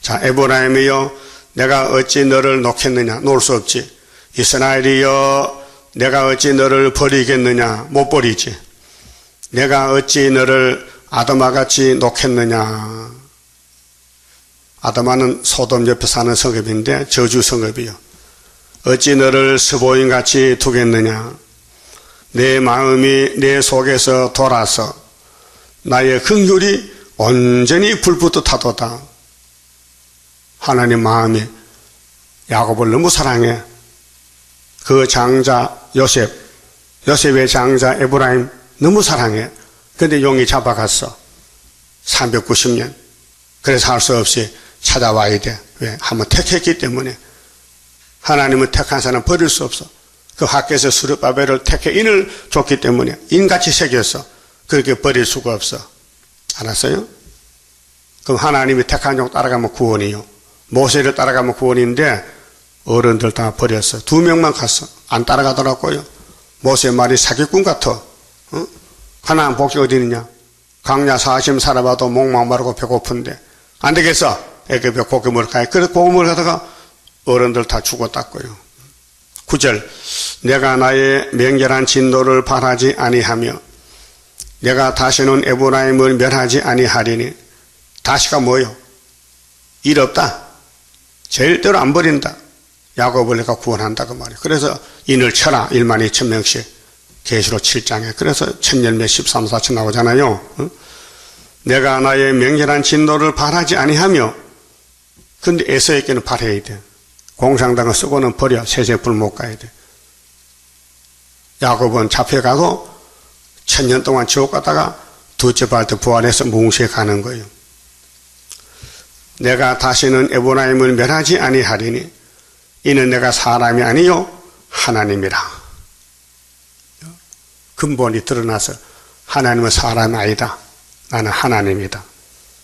A: 자, 에브라임이여 내가 어찌 너를 놓겠느냐? 놓을 수 없지. 이스라엘이여 내가 어찌 너를 버리겠느냐? 못 버리지. 내가 어찌 너를 아드마같이 놓겠느냐? 아드마는 소돔 옆에 사는 성읍인데 저주 성읍이요. 어찌 너를 스보임같이 두겠느냐? 내 마음이 내 속에서 돌아서 나의 긍휼이 온전히 불붙듯하도다. 하나님 마음이 야곱을 너무 사랑해. 그 장자 요셉의 장자 에브라임 너무 사랑해. 근데 용이 잡아갔어. 390년. 그래서 할 수 없이 찾아와야 돼. 왜? 한번 택했기 때문에. 하나님은 택한 사람 버릴 수 없어. 그 학교에서 스룹바벨을 택해 인을 줬기 때문에 인같이 새겼어. 그렇게 버릴 수가 없어. 알았어요? 그럼 하나님이 택한 종 따라가면 구원이요. 모세를 따라가면 구원인데 어른들 다 버렸어. 2명만 갔어. 안 따라가더라고요. 모세 말이 사기꾼 같아. 하나님 복지 어디 있느냐? 강야 40년 살아봐도 목만 마르고 배고픈데 안 되겠어. 애굽에 고기물 가야. 그래서 고기물 가다가 어른들 다 죽었다고요. 9절 내가 나의 명결한 진노를 바라지 아니하며 내가 다시는 에브라임을 멸하지 아니하리니 다시가 뭐요? 일 없다. 절대로 안 버린다. 야곱을 내가 구원한다 그 말이에요. 그래서 인을 쳐라. 1만 2천 명씩. 계시록 7장에. 그래서 천열매 13, 14천 나오잖아요. 내가 나의 명절한 진노를 바라지 아니하며, 근데 에서에게는 바라야 돼. 공상당을 쓰고는 버려. 세세불 못 가야 돼. 야곱은 잡혀가고 1000년 동안 지옥 갔다가 둘째 발 때 부활해서 뭉시에 가는 거예요. 내가 다시는 에브라임을 멸하지 아니하리니 이는 내가 사람이 아니요 하나님이라. 근본이 드러나서 하나님은 사람이 아니다. 나는 하나님이다.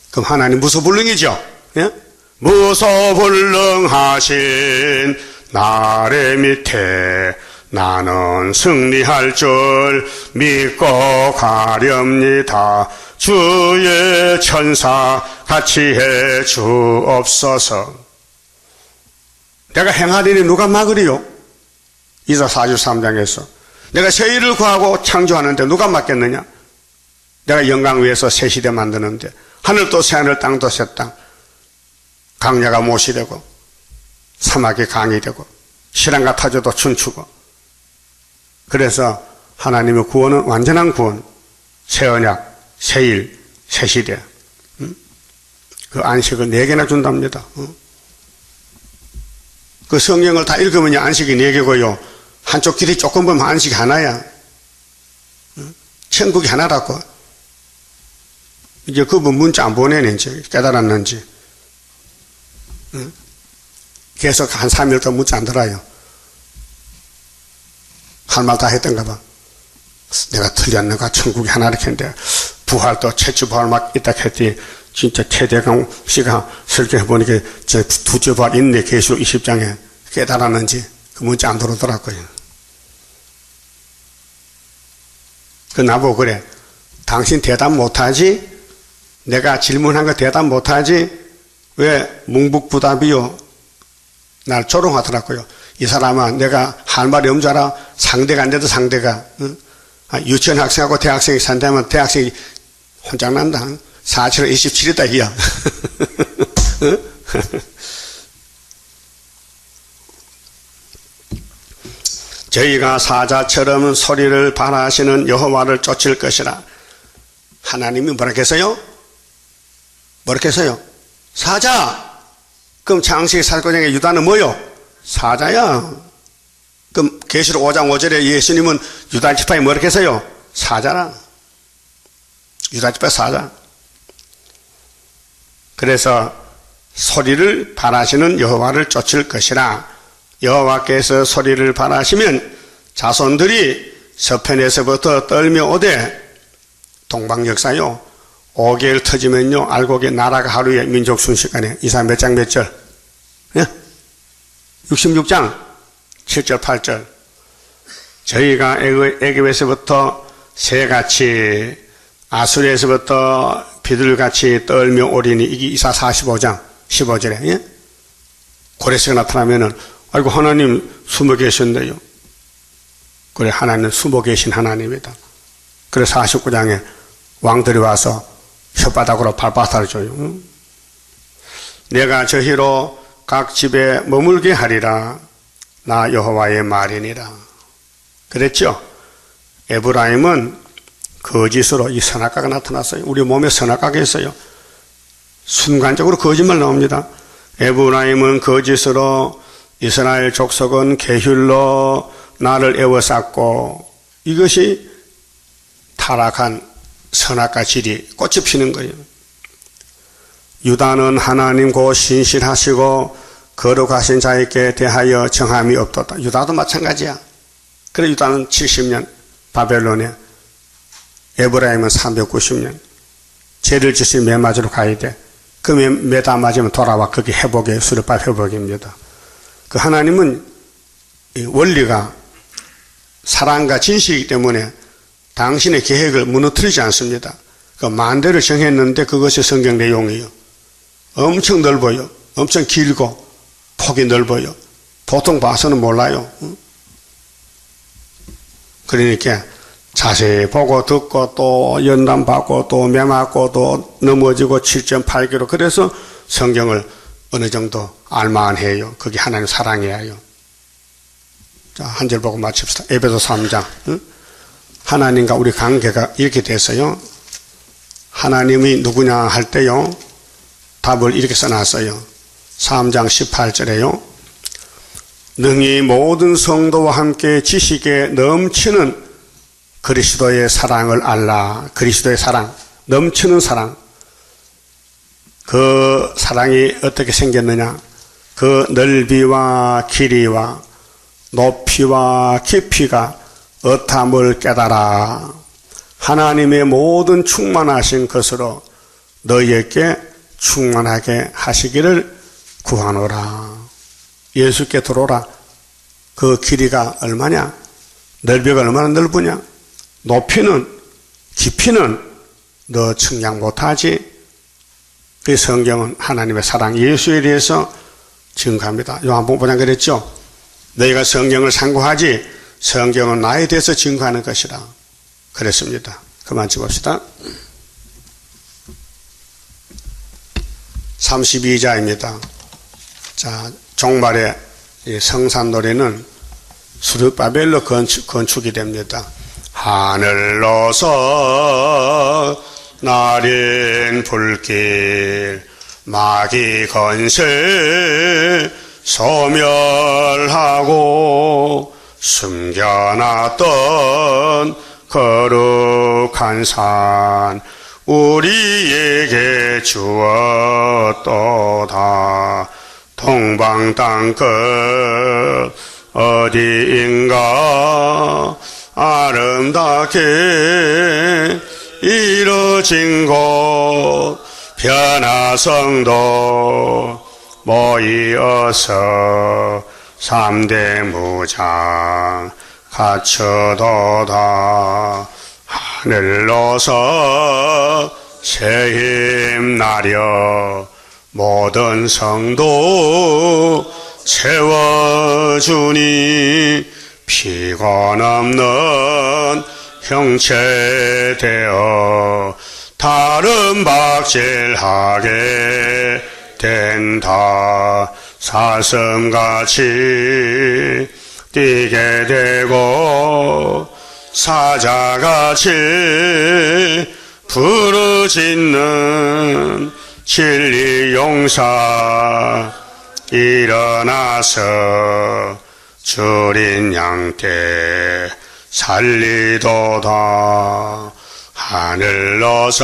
A: 그럼 하나님 무소불능이죠. 예? 무소불능하신 나래 밑에 나는 승리할 줄 믿고 가렵니다. 주의 천사 같이 해 주옵소서. 내가 행하리니 누가 막으리요? 이사 43장에서 내가 새 일을 구하고 창조하는데 누가 막겠느냐? 내가 영광 위에서 새 시대 만드는데 하늘도 새 하늘 땅도 새 땅, 강야가 못이 되고 사막이 강이 되고 시랑과 타조도 춤추고. 그래서 하나님의 구원은 완전한 구원, 새 언약, 새 일, 새 시대. 그 안식을 4개나 준답니다. 그 성경을 다 읽으면 안식이 4개고요. 한쪽 길이 조금 보면 안식이 하나야. 천국이 하나라고. 이제 그분 문자 안 보내는지 깨달았는지. 계속 한 3일 동안 문자 안 들어요. 할 말 다 했던가 봐. 내가 틀렸는가? 천국이 하나 이렇게 했는데 부활도 최초 부활 막 있다 했더니 진짜 최대강 씨가 설교해보니까 저 두째 부활 있네. 계시록 20장에 깨달았는지 그 문자 안 들어오더라고요. 그 나보고 그래. 당신 대답 못하지? 내가 질문한 거 대답 못하지? 왜 뭉북부답이요? 날 조롱하더라고요. 이 사람아, 내가 할 말이 없는 줄 알아? 상대가 안 돼도 상대가. 응? 유치원 학생하고 대학생이 산다면 대학생이 혼장난다. 4, 7, 27이다, 이야. 저희가 사자처럼 소리를 발하시는 여호와를 쫓을 것이라. 하나님이 뭐라 했어요? 뭐라 했어요? 사자! 그럼 창세기 사건장에 유다는 뭐요? 사자야. 그럼 계시록 5장 5절에 예수님은 유다 지파에 뭐라 했어요? 사자라. 유다 지파 사자. 그래서 소리를 발하시는 여호와를 쫓을 것이라. 여호와께서 소리를 발하시면 자손들이 서편에서부터 떨며 오되, 동방 역사요. 5개월 터지면요, 알곡의 나라가 하루에 민족 순식간에. 이사 몇 장 몇 절? 예? 66장 7절 8절. 저희가 애굽에서부터 새같이 아수리에서부터 비둘같이 떨며 오리니. 이게 이사 45장 15절에. 예? 고레스가 나타나면은 아이고 하나님 숨어 계셨네요. 그래, 하나님 숨어 계신 하나님이다. 그래 49장에 왕들이 와서 혓바닥으로 발바닥을 줘요. 내가 저희로 각 집에 머물게 하리라. 나 여호와의 말이니라. 그랬죠? 에브라임은 거짓으로 이 선악과가 나타났어요. 우리 몸에 선악과가 있어요. 순간적으로 거짓말 나옵니다. 에브라임은 거짓으로, 이스라엘 족속은 계율로 나를 애워쌌고. 이것이 타락한 선악과 질이 꽃이 피는 거예요. 유다는 하나님 곧 신실하시고 거룩하신 자에게 대하여 정함이 없도다. 유다도 마찬가지야. 그래 유다는 70년 바벨론에, 에브라임은 390년. 죄를 짓으면 매 맞으러 가야 돼. 그 매다 맞으면 돌아와. 그게 회복의 수르밥 회복입니다. 그 하나님은 원리가 사랑과 진실이기 때문에 당신의 계획을 무너뜨리지 않습니다. 그 만대를 정했는데 그것이 성경 내용이에요. 엄청 넓어요. 엄청 길고 폭이 넓어요. 보통 봐서는 몰라요. 그러니까 자세히 보고 듣고 또 연단받고 또 매맞고 또 넘어지고 7.8km. 그래서 성경을 어느 정도 알만해요. 그게 하나님 사랑이에요. 자, 한 절 보고 마칩시다. 에베소 3장. 응? 하나님과 우리 관계가 이렇게 됐어요. 하나님이 누구냐 할 때요, 답을 이렇게 써놨어요. 3장 18절에요. 능히 모든 성도와 함께 지식에 넘치는 그리스도의 사랑을 알라. 그리스도의 사랑, 넘치는 사랑. 그 사랑이 어떻게 생겼느냐? 그 넓이와 길이와 높이와 깊이가 어탐을 깨달아 하나님의 모든 충만하신 것으로 너희에게 충만하게 하시기를 구하노라. 예수께 들어오라. 그 길이가 얼마냐? 넓이가 얼마나 넓으냐? 높이는, 깊이는 너 측량 못하지? 그 성경은 하나님의 사랑 예수에 대해서 증거합니다. 요한복음에 그랬죠? 너희가 성경을 상고하지 성경은 나에 대해서 증거하는 것이라 그랬습니다. 그만 찍읍시다. 32자입니다. 자, 종말의 성산노래는 수르바벨로 건축이 됩니다. 하늘로서 나린 불길 마귀 건설 소멸하고 숨겨놨던 거룩한 산 우리에게 주었도다. 동방 땅끝 어디인가 아름답게 이루어진 곳 변화성도 모이어서 3대 무장 갖춰도다. 하늘로서 새 힘 나려 모든 성도 채워주니 피곤 없는 형체 되어 다른 박질하게 된다. 사슴같이 뛰게 되고 사자같이 부르짖는 진리 용사 일어나서 줄인 양떼 살리도다. 하늘로서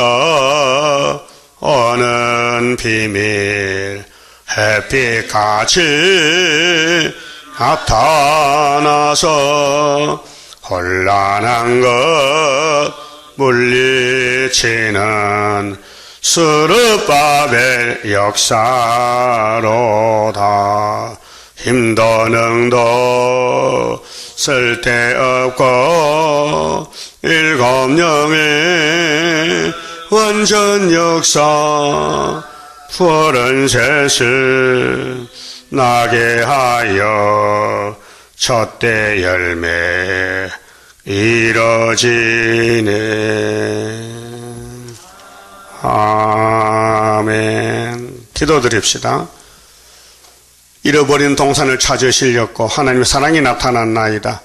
A: 오는 비밀 햇빛같이 나타나서 혼란한 것 물리치는 스룹바벨 역사로다. 힘도 능도 쓸데없고 일곱 영의 완전 역사 푸른 셋을 나게 하여 첫대 열매 이뤄지네. 아멘. 기도드립시다. 잃어버린 동산을 찾으시려고 하나님의 사랑이 나타났나이다.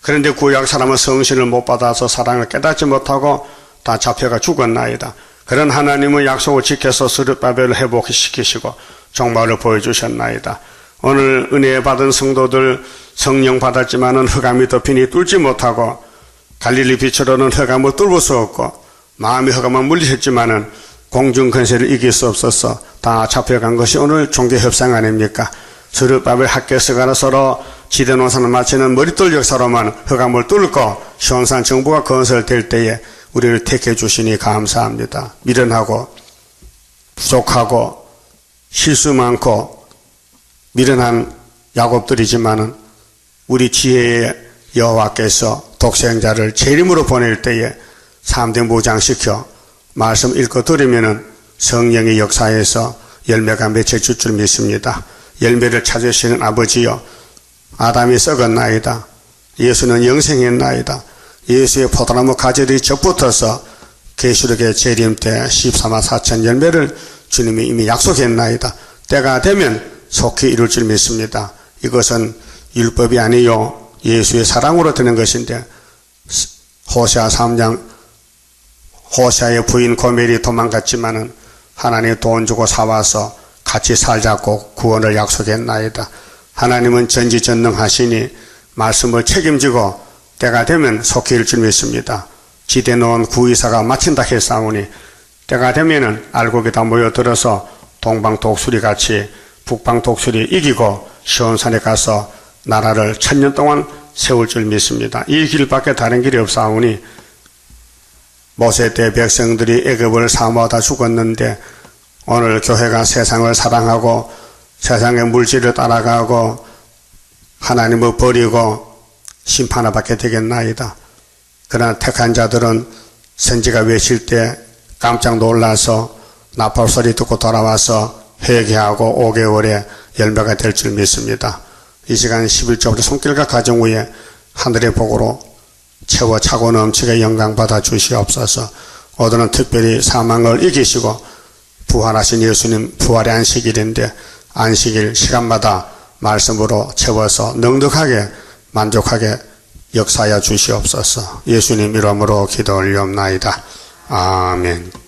A: 그런데 구약 사람은 성신을 못 받아서 사랑을 깨닫지 못하고 다 잡혀가 죽었나이다. 그런 하나님은 약속을 지켜서 스룹바벨을 회복시키시고 종말을 보여주셨나이다. 오늘 은혜 받은 성도들 성령 받았지만은 흑암이 덮이니 뚫지 못하고 갈릴리 빛으로는 흑암을 뚫을 수 없고 마음이 흑암을 물리쳤지만은 공중 권세를 이길 수 없어서 다 잡혀간 것이 오늘 종교 협상 아닙니까? 스룹바벨 학교에서 서로 지대 농사를 마치는 머릿돌 역사로만 흑암을 뚫고 시온산 정부가 건설될 때에 우리를 택해 주시니 감사합니다. 미련하고 부족하고 실수 많고 미련한 야곱들이지만은 우리 지혜의 여호와께서 독생자를 재림으로 보낼 때에 3대 무장시켜 말씀 읽고 들으면은 성령의 역사에서 열매가 맺혀질 줄 믿습니다. 열매를 찾으시는 아버지여, 아담이 썩었나이다. 예수는 영생했나이다. 예수의 포도나무 가지들이 접붙어서 계시록의 재림 때 14만 4천 열매를 주님이 이미 약속했나이다. 때가 되면 속히 이룰 줄 믿습니다. 이것은 율법이 아니요 예수의 사랑으로 되는 것인데, 호세아 3장 호세아의 부인 고멜이 도망갔지만은 하나님 돈 주고 사와서 같이 살자고 구원을 약속했나이다. 하나님은 전지전능하시니 말씀을 책임지고 때가 되면 속히 이룰 줄 믿습니다. 지대 놓은 구의사가 마친다 했사오니 때가 되면은 알곡이 다 모여들어서 동방 독수리 같이 북방 독수리 이기고 시온산에 가서 나라를 1000년 동안 세울 줄 믿습니다. 이 길밖에 다른 길이 없사오니 모세 때 백성들이 애굽을 사모하다 죽었는데 오늘 교회가 세상을 사랑하고 세상의 물질을 따라가고 하나님을 버리고 심판을 받게 되겠나이다. 그러나 택한 자들은 선지가 외칠 때 깜짝 놀라서 나팔 소리 듣고 돌아와서 회개하고 5개월에 열매가 될 줄 믿습니다. 이 시간 11조부터 손길과 가정 위에 하늘의 복으로 채워 차고 넘치게 영광받아 주시옵소서. 오늘은 특별히 사망을 이기시고 부활하신 예수님 부활의 안식일인데 안식일 시간마다 말씀으로 채워서 넉넉하게 만족하게 역사하여 주시옵소서. 예수님 이름으로 기도 올리옵나이다. 아멘.